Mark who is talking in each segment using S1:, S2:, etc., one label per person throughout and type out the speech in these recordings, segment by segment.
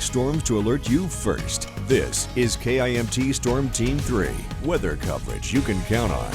S1: storms to alert you first. This is KIMT Storm Team 3, weather coverage you can count on.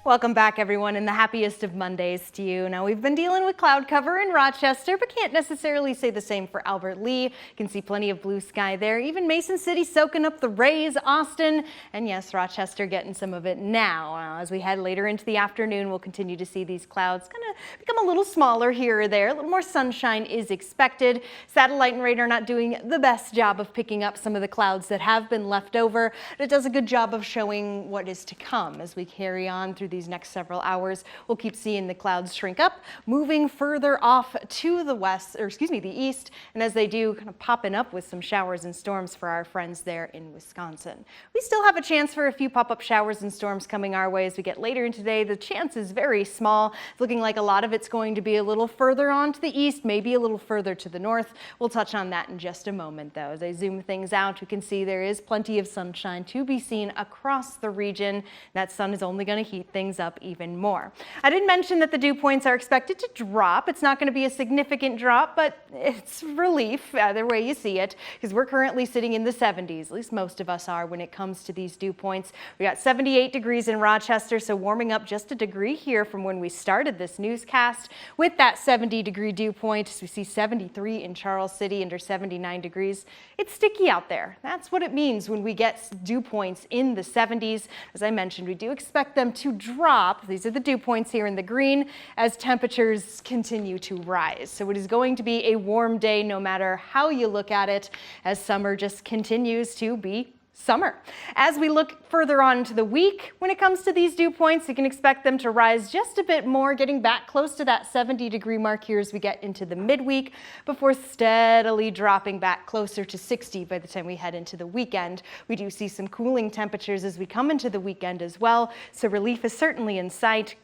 S2: Welcome back, everyone, and the happiest of Mondays to you. Now, we've been dealing with cloud cover in Rochester, but can't necessarily say the same for Albert Lee. You can see plenty of blue sky there. Even Mason City soaking up the rays, Austin, and yes, Rochester getting some of it now. As we head later into the afternoon, we'll continue to see these clouds kind of become a little smaller here or there. A little more sunshine is expected. Satellite and radar not doing the best job of picking up some of the clouds that have been left over, but it does a good job of showing what is to come as we carry on through these next several hours. We'll keep seeing the clouds shrink up, moving further off to the west, or excuse me, the east, and as they do, kind of popping up with some showers and storms for our friends there in Wisconsin. We still have a chance for a few pop-up showers and storms coming our way as we get later in today. The chance is very small. It's looking like a lot of it's going to be a little further on to the east, maybe a little further to the north. We'll touch on that in just a moment, though. As I zoom things out, we can see there is plenty of sunshine to be seen across the region. That sun is only going to heat things up even more. I did mention that the dew points are expected to drop. It's not going to be a significant drop, but it's relief either way you see it, because we're currently sitting in the 70s, at least most of us are when it comes to these dew points. We got 78 degrees in Rochester, so warming up just a degree here from when we started this newscast with that 70-degree dew point. As we see 73 in Charles City under 79 degrees. It's sticky out there. That's what it means when we get dew points in the 70s. As I mentioned, we do expect them to drop. These are the dew points here in the green as temperatures continue to rise. So it is going to be a warm day no matter how you look at it, as summer just continues to be summer. As we look further on to the week, when it comes to these dew points, you can expect them to rise just a bit more, getting back close to that 70-degree mark here as we get into the midweek, before steadily dropping back closer to 60 by the time we head into the weekend. We do see some cooling temperatures as we come into the weekend as well, so relief is certainly in sight.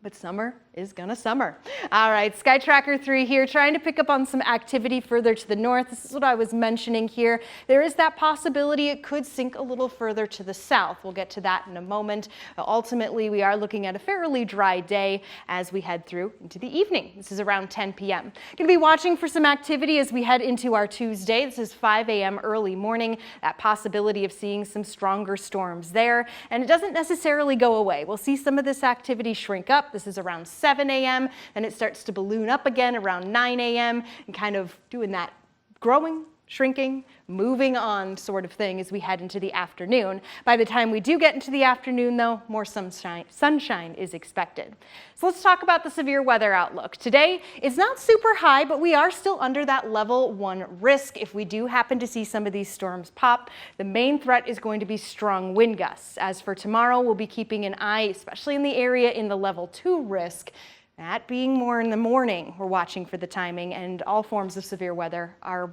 S2: But summer is gonna summer. All right, Sky Tracker 3 here, trying to pick up on some activity further to the north. This is what I was mentioning here. There is that possibility it could sink a little further to the south. We'll get to that in a moment. Ultimately, we are looking at a fairly dry day as we head through into the evening. This is around 10 p.m. Gonna be watching for some activity as we head into our Tuesday. This is 5 a.m. early morning. That possibility of seeing some stronger storms there. And it doesn't necessarily go away. We'll see some of this activity shrink up. This is around 7 a.m. and it starts to balloon up again around 9 a.m. and kind of doing that growing, shrinking, moving on sort of thing as we head into the afternoon. By the time we do get into the afternoon, though, more sunshine is expected. So let's talk about the severe weather outlook. Today is not super high, but we are still under that level 1 risk. If we do happen to see some of these storms pop, the main threat is going to be strong wind gusts. As for tomorrow, we'll be keeping an eye, especially in the area in the level 2 risk. That being more in the morning, we're watching for the timing, and all forms of severe weather are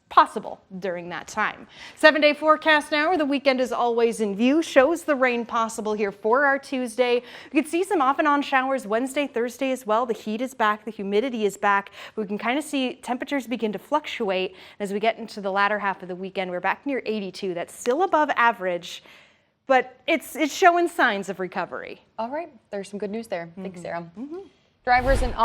S2: possible during that time. 7-day forecast now, where the weekend is always in view, shows the rain possible here for our Tuesday. We could see some off and on showers Wednesday, Thursday as well. The heat is back, the humidity is back. We can kind of see temperatures begin to fluctuate as we get into the latter half of the weekend. We're back near 82. That's still above average, but it's showing signs of recovery.
S3: All right, there's some good news there. Thanks, Sarah. Drivers in